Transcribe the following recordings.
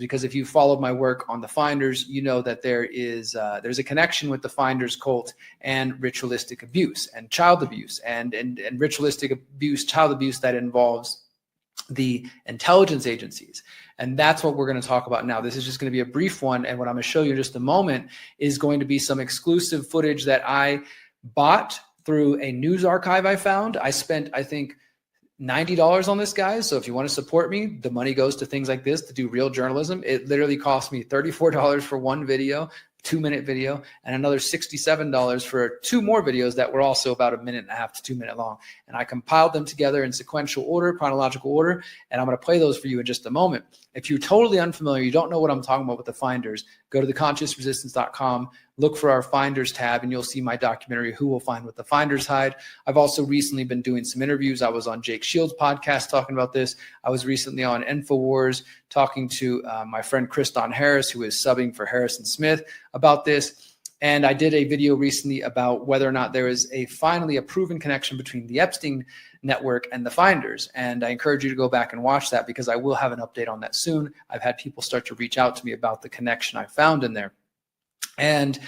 because if you followed my work on the Finders, you know that there's a connection with the Finders cult and ritualistic abuse and child abuse and ritualistic abuse, child abuse that involves the intelligence agencies. And that's what we're going to talk about now. This is just going to be a brief one. And what I'm going to show you in just a moment is going to be some exclusive footage that I bought through a news archive I found. I spent, I think, $90 on this, guys. So if you want to support me, the money goes to things like this to do real journalism. It literally cost me $34 for one video, 2-minute video, and another $67 for 2 more videos that were also about 1.5 to 2 minute long. And I compiled them together in sequential order, chronological order, and I'm going to play those for you in just a moment. If you're totally unfamiliar, you don't know what I'm talking about with the Finders, go to theconsciousresistance.com, look for our Finders tab, and you'll see my documentary, Who Will Find What the Finders Hide. I've also recently been doing some interviews. I was on Jake Shields' podcast talking about this. I was recently on InfoWars talking to my friend Kriston Harris, who is subbing for Harrison Smith, about this. And I did a video recently about whether or not there is finally a proven connection between the Epstein network and the Finders. And I encourage you to go back and watch that because I will have an update on that soon. I've had people start to reach out to me about the connection I found in there. And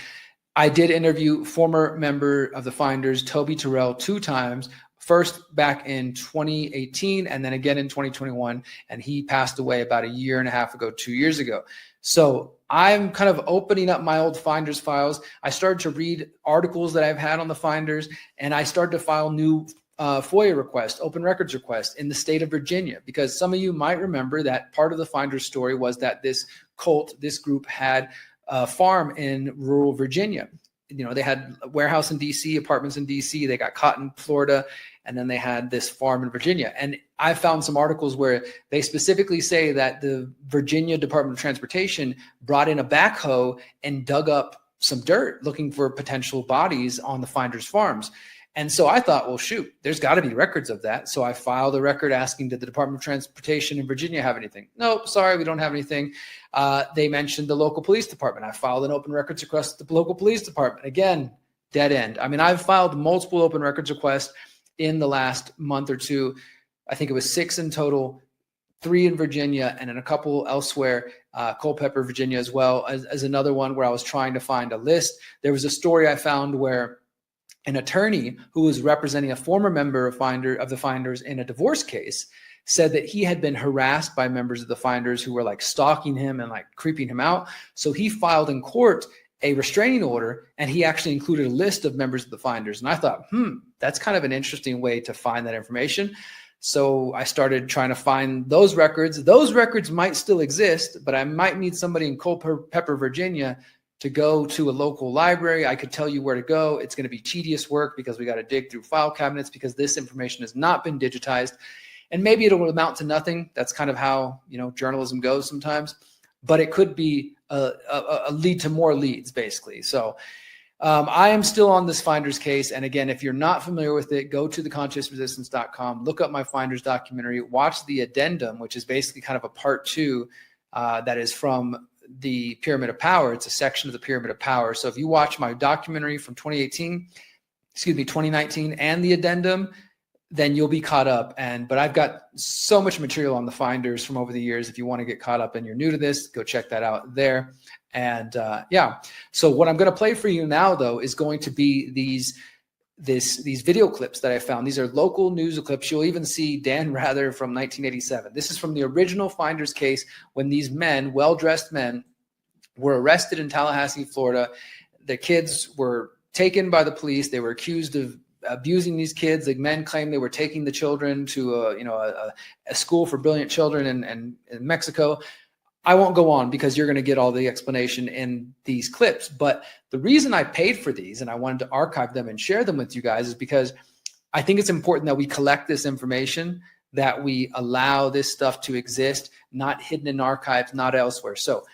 I did interview former member of the Finders, Toby Terrell, 2 times. First back in 2018 and then again in 2021. And he passed away about 1.5 years ago, 2 years ago. So I'm kind of opening up my old Finders files. I started to read articles that I've had on the Finders, and I started to file new FOIA requests, open records requests in the state of Virginia, because some of you might remember that part of the Finders story was that this cult, this group had a farm in rural Virginia. You know, they had a warehouse in DC, apartments in DC, they got caught in Florida, and then they had this farm in Virginia. And I found some articles where they specifically say that the Virginia Department of Transportation brought in a backhoe and dug up some dirt looking for potential bodies on the Finders farms. And so I thought, well, shoot, there's got to be records of that. So I filed a record asking, did the Department of Transportation in Virginia have anything? Nope, sorry, we don't have anything. They mentioned the local police department. I filed an open records request to the local police department. Again, dead end. I mean, I've filed multiple open records requests in the last month or two. I think it was 6 in total, 3 in Virginia, and then a couple elsewhere, Culpeper, Virginia, as well as another one where I was trying to find a list. There was a story I found where an attorney who was representing a former member of the Finders in a divorce case said that he had been harassed by members of the Finders who were like stalking him and like creeping him out. So he filed in court a restraining order, and he actually included a list of members of the Finders. And I thought, that's kind of an interesting way to find that information. So I started trying to find those records. Those records might still exist, but I might need somebody in Culpeper, Virginia, to go to a local library. I could tell you where to go. It's going to be tedious work because we got to dig through file cabinets because this information has not been digitized. And maybe it'll amount to nothing. That's kind of how, journalism goes sometimes. But it could be a lead to more leads, basically. So I am still on this Finders case. And again, if you're not familiar with it, go to theconsciousresistance.com, look up my Finders documentary, watch the addendum, which is basically kind of a part 2 that is from the Pyramid of Power. It's a section of the Pyramid of Power. So if you watch my documentary from 2019, and the addendum, then you'll be caught up. But I've got so much material on the Finders from over the years. If you want to get caught up and you're new to this, go check that out there. And so what I'm going to play for you now, though, is going to be these video clips that I found. These are local news clips. You'll even see Dan Rather from 1987. This is from the original Finders case when these men, well-dressed men, were arrested in Tallahassee, Florida. The kids were taken by the police. They were accused of abusing these kids. The men claimed they were taking the children to a school for brilliant children in Mexico. I won't go on because you're going to get all the explanation in these clips. But the reason I paid for these and I wanted to archive them and share them with you guys is because I think it's important that we collect this information, that we allow this stuff to exist, not hidden in archives, not elsewhere. So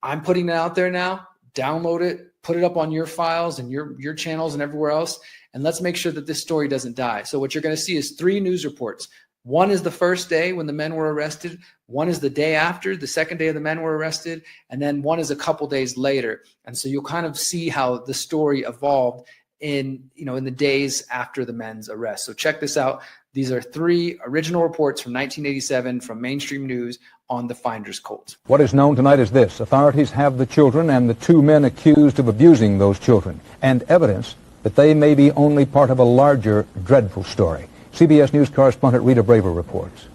I'm putting it out there now. Download it, put it up on your files and your channels and everywhere else. And let's make sure that this story doesn't die. So what you're going to see is 3 news reports. One is the first day when the men were arrested. One is the day after, the second day the men were arrested. And then one is a couple days later. And so you'll kind of see how the story evolved in the days after the men's arrest. So check this out. These are 3 original reports from 1987 from mainstream news on the finder's cult. What is known tonight is this: authorities have the children and the 2 men accused of abusing those children, and evidence that they may be only part of a larger, dreadful story. CBS News correspondent Rita Braver reports.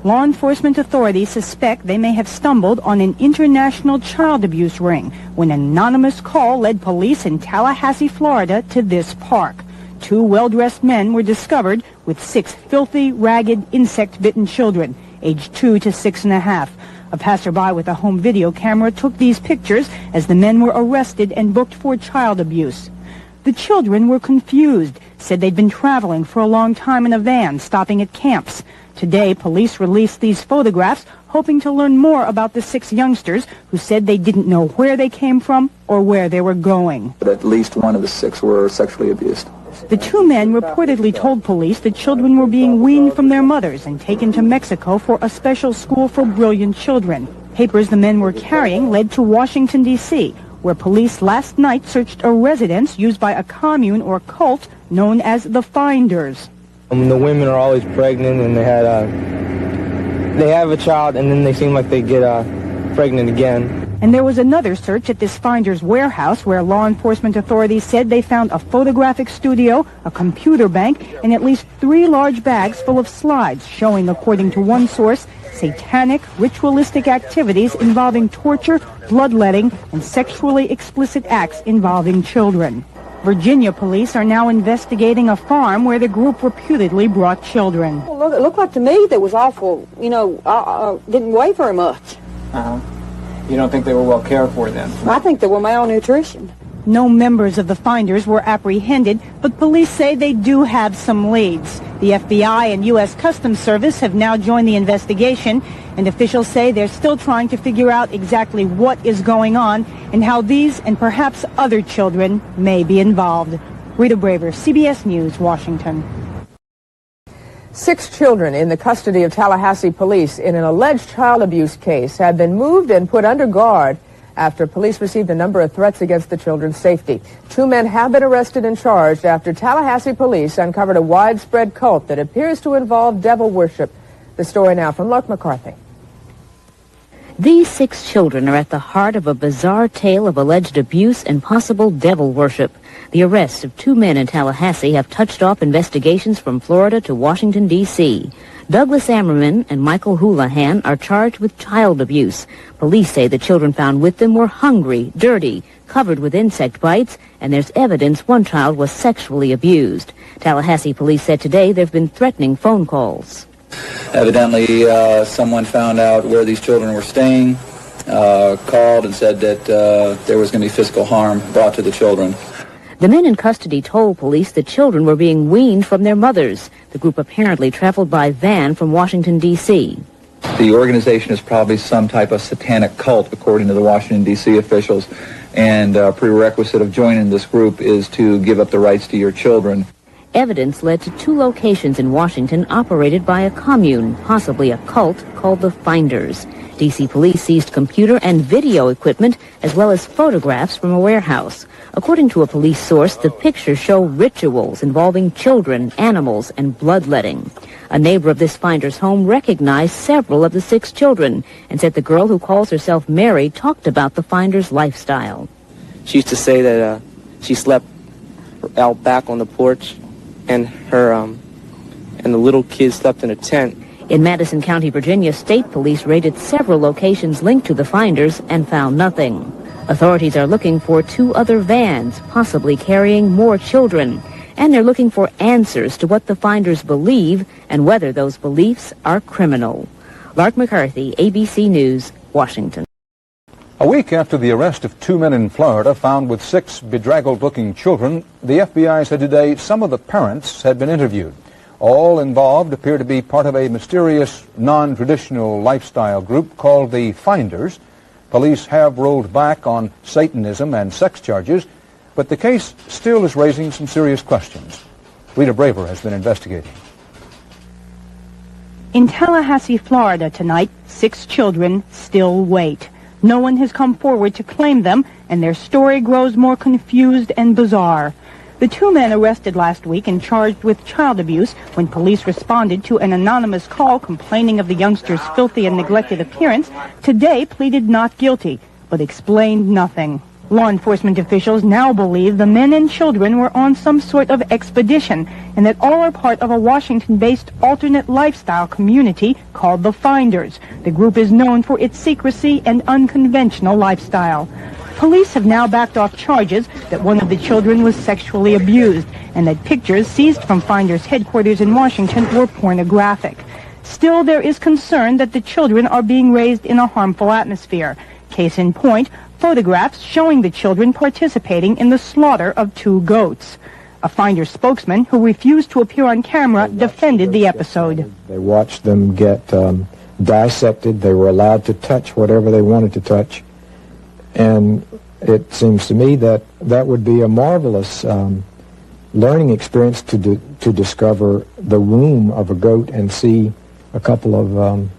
Law enforcement authorities suspect they may have stumbled on an international child abuse ring when an anonymous call led police in Tallahassee, Florida, to this park. 2 well-dressed men were discovered with 6 filthy, ragged, insect-bitten children, aged 2 to 6.5. A passerby with a home video camera took these pictures as the men were arrested and booked for child abuse. The children were confused, said they'd been traveling for a long time in a van, stopping at camps. Today, police released these photographs, hoping to learn more about the 6 youngsters who said they didn't know where they came from or where they were going. But at least one of the 6 were sexually abused. The 2 men reportedly told police the children were being weaned from their mothers and taken to Mexico for a special school for brilliant children. Papers the men were carrying led to Washington, D.C., where police last night searched a residence used by a commune or cult known as the Finders. The women are always pregnant, and they have a child, and then they seem like they get pregnant again. And there was another search at this Finders warehouse where law enforcement authorities said they found a photographic studio, a computer bank, and at least 3 large bags full of slides showing, according to one source, satanic, ritualistic activities involving torture, bloodletting, and sexually explicit acts involving children. Virginia police are now investigating a farm where the group reputedly brought children. Well, it looked like to me that was awful, didn't weigh very much. You don't think they were well cared for then? I think they were malnutrition. No members of the Finders were apprehended, but police say they do have some leads. The FBI and U.S. Customs Service have now joined the investigation, and officials say they're still trying to figure out exactly what is going on and how these and perhaps other children may be involved. Rita Braver, CBS News, Washington. 6 children in the custody of Tallahassee police in an alleged child abuse case have been moved and put under guard after police received a number of threats against the children's safety. 2 men have been arrested and charged after Tallahassee police uncovered a widespread cult that appears to involve devil worship. The story now from Lark McCarthy. These 6 children are at the heart of a bizarre tale of alleged abuse and possible devil worship. The arrests of 2 men in Tallahassee have touched off investigations from Florida to Washington, D.C. Douglas Ammerman and Michael Houlihan are charged with child abuse. Police say the children found with them were hungry, dirty, covered with insect bites, and there's evidence one child was sexually abused. Tallahassee police said today there have been threatening phone calls. Evidently, someone found out where these children were staying, called and said that there was going to be physical harm brought to the children. The men in custody told police the children were being weaned from their mothers. The group apparently traveled by van from Washington, D.C. The organization is probably some type of satanic cult, according to the Washington, D.C. officials, and a prerequisite of joining this group is to give up the rights to your children. Evidence led to 2 locations in Washington operated by a commune, possibly a cult, called the Finders. D.C. police seized computer and video equipment as well as photographs from a warehouse. According to a police source, the pictures show rituals involving children, animals, and bloodletting. A neighbor of this Finder's home recognized several of the 6 children and said the girl who calls herself Mary talked about the Finder's lifestyle. She used to say that she slept out back on the porch, and the little kids slept in a tent. In Madison County, Virginia, state police raided several locations linked to the Finders and found nothing. Authorities are looking for 2 other vans, possibly carrying more children. And they're looking for answers to what the Finders believe and whether those beliefs are criminal. Lark McCarthy, ABC News, Washington. A week after the arrest of 2 men in Florida found with 6 bedraggled-looking children, the FBI said today some of the parents had been interviewed. All involved appear to be part of a mysterious, non-traditional lifestyle group called the Finders. Police have rolled back on Satanism and sex charges, but the case still is raising some serious questions. Rita Braver has been investigating. In Tallahassee, Florida tonight, 6 children still wait. No one has come forward to claim them, and their story grows more confused and bizarre. The two men arrested last week and charged with child abuse when police responded to an anonymous call complaining of the youngster's filthy and neglected appearance, today pleaded not guilty, but explained nothing. Law enforcement officials now believe the men and children were on some sort of expedition and that all are part of a Washington-based alternate lifestyle community called the Finders. The group is known for its secrecy and unconventional lifestyle. Police have now backed off charges that one of the children was sexually abused and that pictures seized from Finders headquarters in Washington were pornographic. Still, there is concern that the children are being raised in a harmful atmosphere. Case in point, photographs showing the children participating in the slaughter of 2 goats. A Finder spokesman who refused to appear on camera defended the episode. They watched them get dissected. They were allowed to touch whatever they wanted to touch. And it seems to me that that would be a marvelous learning experience to discover the womb of a goat and see a couple of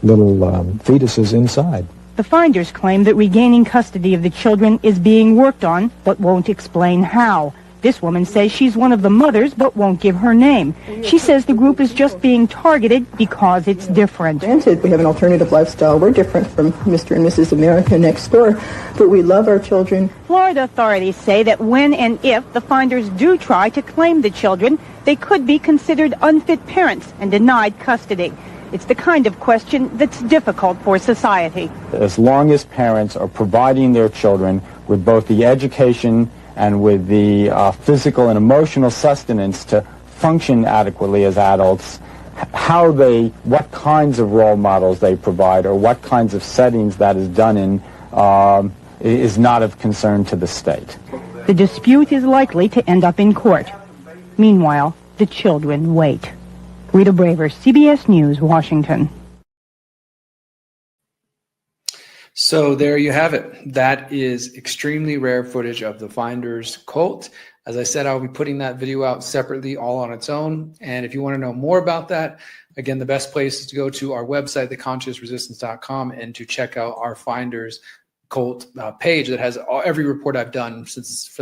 little fetuses inside. The Finders claim that regaining custody of the children is being worked on, but won't explain how. This woman says she's one of the mothers, but won't give her name. She says the group is just being targeted because it's different. Granted, we have an alternative lifestyle. We're different from Mr. and Mrs. America next door, but we love our children. Florida authorities say that when and if the Finders do try to claim the children, they could be considered unfit parents and denied custody. It's the kind of question that's difficult for society. As long as parents are providing their children with both the education and with the physical and emotional sustenance to function adequately as adults, what kinds of role models they provide or what kinds of settings that is done in is not of concern to the state. The dispute is likely to end up in court. Meanwhile, the children wait. Rita Braver, CBS News, Washington. So there you have it. That is extremely rare footage of the Finders cult. As I said, I'll be putting that video out separately, all on its own. And if you want to know more about that, again, the best place is to go to our website, theconsciousresistance.com, and to check out our Finders cult page that has every report I've done since for